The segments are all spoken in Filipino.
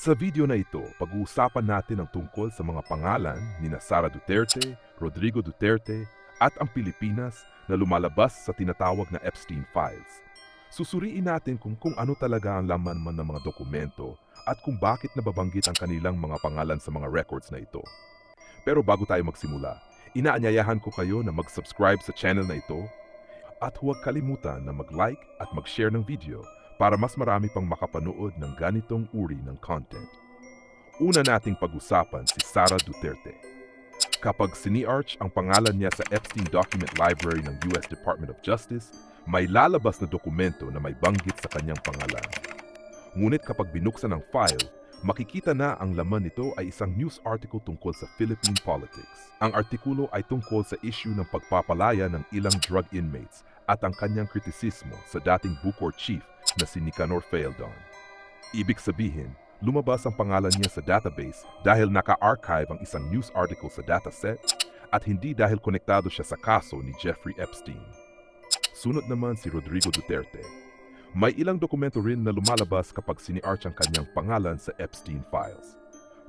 Sa video na ito, pag-uusapan natin ang tungkol sa mga pangalan ni Sara Duterte, Rodrigo Duterte at ang Pilipinas na lumalabas sa tinatawag na Epstein Files. Susuriin natin kung ano talaga ang laman man ng mga dokumento at kung bakit nababanggit ang kanilang mga pangalan sa mga records na ito. Pero bago tayo magsimula, inaanyayahan ko kayo na mag-subscribe sa channel na ito at huwag kalimutan na mag-like at mag-share ng video para mas marami pang makapanood ng ganitong uri ng content. Una nating pag-usapan si Sara Duterte. Kapag sini-arch ang pangalan niya sa Epstein Document Library ng US Department of Justice, may lalabas na dokumento na may banggit sa kanyang pangalan. Ngunit kapag binuksan ang file, makikita na ang laman nito ay isang news article tungkol sa Philippine politics. Ang artikulo ay tungkol sa issue ng pagpapalaya ng ilang drug inmates at ang kanyang kritisismo sa dating Bucor chief na si Nicanor Faeldon. Ibig sabihin, lumabas ang pangalan niya sa database dahil naka-archive ang isang news article sa dataset at hindi dahil konektado siya sa kaso ni Jeffrey Epstein. Sunod naman si Rodrigo Duterte. May ilang dokumento rin na lumalabas kapag sini-arch ang kanyang pangalan sa Epstein Files.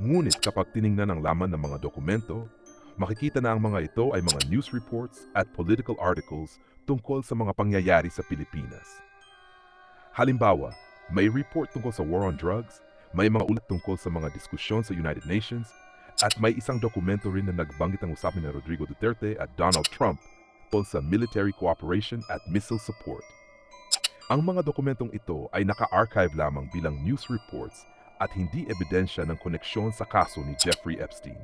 Ngunit kapag tiningnan ang laman ng mga dokumento, makikita na ang mga ito ay mga news reports at political articles tungkol sa mga pangyayari sa Pilipinas. Halimbawa, may report tungkol sa war on drugs, may mga ulat tungkol sa mga diskusyon sa United Nations, at may isang dokumento rin na nagbanggit ang usapin ni Rodrigo Duterte at Donald Trump tungkol sa military cooperation at missile support. Ang mga dokumentong ito ay naka-archive lamang bilang news reports at hindi ebidensya ng koneksyon sa kaso ni Jeffrey Epstein.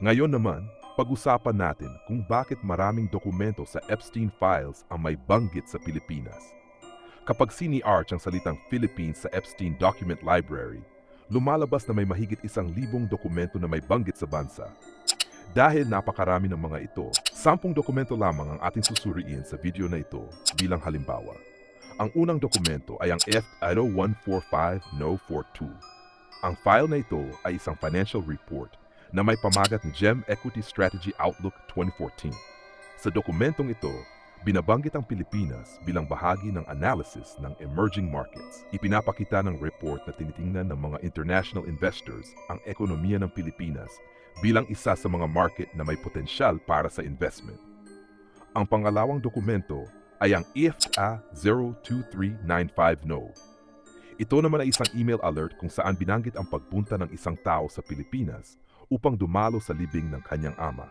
Ngayon naman, pag-usapan natin kung bakit maraming dokumento sa Epstein Files ang may banggit sa Pilipinas. Kapag sini-arch ang salitang Philippines sa Epstein Document Library, lumalabas na may mahigit 1,000 dokumento na may banggit sa bansa. Dahil napakarami ng mga ito, 10 dokumento lamang ang ating susuriin sa video na ito bilang halimbawa. Ang unang dokumento ay ang F-IDO 145-No42. Ang file na ito ay isang financial report na may pamagat ng GEM Equity Strategy Outlook 2014. Sa dokumentong ito, binabanggit ang Pilipinas bilang bahagi ng analysis ng emerging markets. Ipinapakita ng report na tinitingnan ng mga international investors ang ekonomiya ng Pilipinas bilang isa sa mga market na may potensyal para sa investment. Ang pangalawang dokumento ay ang IFTA 02395-No. Ito naman ay isang email alert kung saan binanggit ang pagpunta ng isang tao sa Pilipinas upang dumalo sa libing ng kanyang ama.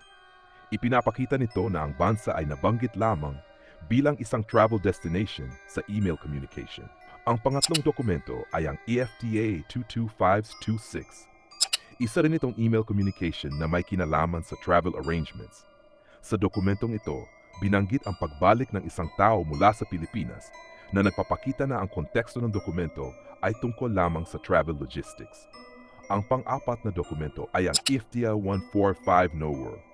Ipinapakita nito na ang bansa ay nabanggit lamang bilang isang travel destination sa email communication. Ang pangatlong dokumento ay ang EFTA 22526. Isa rin itong email communication na may kinalaman sa travel arrangements. Sa dokumentong ito, binanggit ang pagbalik ng isang tao mula sa Pilipinas na nagpapakita na ang konteksto ng dokumento ay tungkol lamang sa travel logistics. Ang pang-apat na dokumento ay ang IFTA 145-No.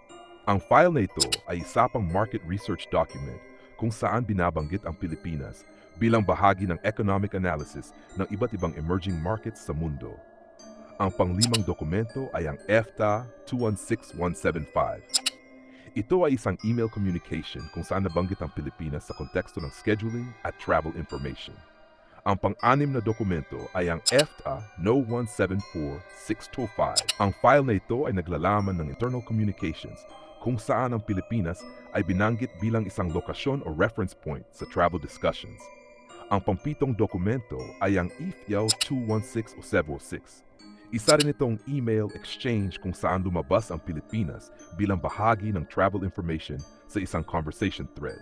Ang file na ito ay isa pang market research document kung saan binabanggit ang Pilipinas bilang bahagi ng economic analysis ng iba't ibang emerging markets sa mundo. Ang panglimang dokumento ay ang EFTA 216175. Ito ay isang email communication kung saan nabanggit ang Pilipinas sa konteksto ng scheduling at travel information. Ang pang-anim na dokumento ay ang EFTA No 174625. Ang file na ito ay naglalaman ng internal communications kung saan ang Pilipinas ay binanggit bilang isang lokasyon o reference point sa travel discussions. Ang pampitong dokumento ay ang IFYAW 216-0706. Isa rin itong email exchange kung saan lumabas ang Pilipinas bilang bahagi ng travel information sa isang conversation thread.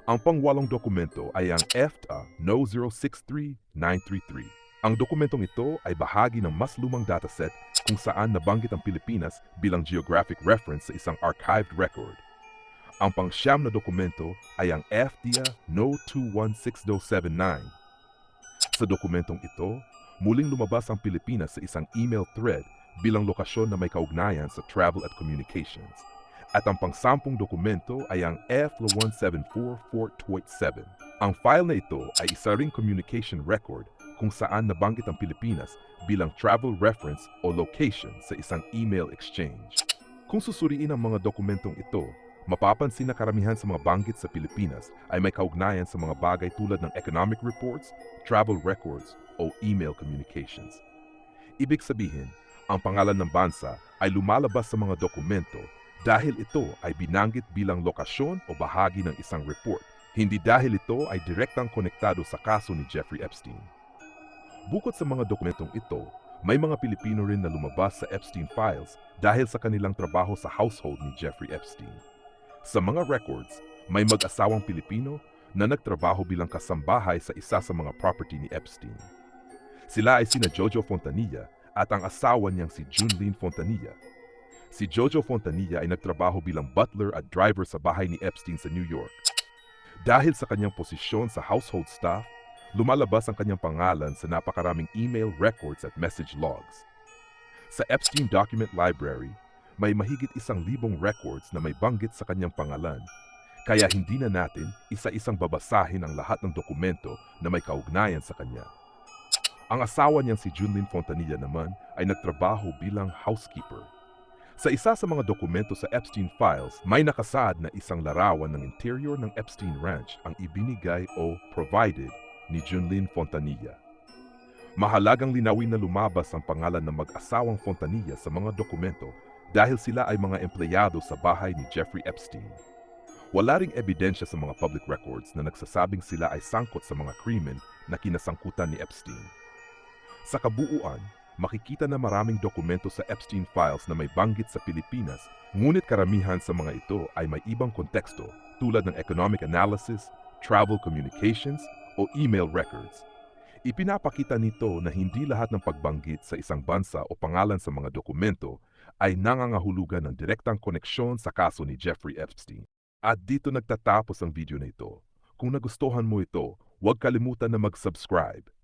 Ang pangwalong dokumento ay ang EFTA No 063933. Ang dokumentong ito ay bahagi ng mas lumang dataset kung saan nabanggit ang Pilipinas bilang geographic reference sa isang archived record. Ang pang-siyam na dokumento ay ang EFTA No 216079. Sa dokumentong ito, muling lumabas ang Pilipinas sa isang email thread bilang lokasyon na may kaugnayan sa travel at communications. At ang pang-10 dokumento ay ang EFTA 174427. Ang file na ito ay isa ring communication record kung saan nabanggit ang Pilipinas bilang travel reference o location sa isang email exchange. Kung susuriin ang mga dokumentong ito, mapapansin na karamihan sa mga banggit sa Pilipinas ay may kaugnayan sa mga bagay tulad ng economic reports, travel records, o email communications. Ibig sabihin, ang pangalan ng bansa ay lumalabas sa mga dokumento dahil ito ay binanggit bilang lokasyon o bahagi ng isang report, hindi dahil ito ay direktang konektado sa kaso ni Jeffrey Epstein. Bukod sa mga dokumentong ito, may mga Pilipino rin na lumabas sa Epstein Files dahil sa kanilang trabaho sa household ni Jeffrey Epstein. Sa mga records, may mag-asawang Pilipino na nagtrabaho bilang kasambahay sa isa sa mga property ni Epstein. Sila ay sina Jojo Fontanilla at ang asawa niyang si Junlene Fontanilla. Si Jojo Fontanilla ay nagtrabaho bilang butler at driver sa bahay ni Epstein sa New York. Dahil sa kanyang posisyon sa household staff, lumalabas ang kanyang pangalan sa napakaraming email records at message logs. Sa Epstein Document Library, may mahigit 1,000 records na may banggit sa kanyang pangalan. Kaya hindi na natin isa-isang babasahin ang lahat ng dokumento na may kaugnayan sa kanya. Ang asawa niyang si Junlene Fontanilla naman ay nagtrabaho bilang housekeeper. Sa isa sa mga dokumento sa Epstein Files, may nakasaad na isang larawan ng interior ng Epstein Ranch ang ibinigay o provided ni Junlene Fontanilla. Mahalagang linawin na lumabas ang pangalan ng mag-asawang Fontanilla sa mga dokumento dahil sila ay mga empleyado sa bahay ni Jeffrey Epstein. Wala ring ebidensya sa mga public records na nagsasabing sila ay sangkot sa mga krimen na kinasangkutan ni Epstein. Sa kabuuan, makikita na maraming dokumento sa Epstein Files na may banggit sa Pilipinas, ngunit karamihan sa mga ito ay may ibang konteksto tulad ng economic analysis, travel communications, o email records. Ipinapakita nito na hindi lahat ng pagbanggit sa isang bansa o pangalan sa mga dokumento ay nangangahulugan ng direktang koneksyon sa kaso ni Jeffrey Epstein. At dito nagtatapos ang video na ito. Kung nagustuhan mo ito, huwag kalimutan na mag-subscribe.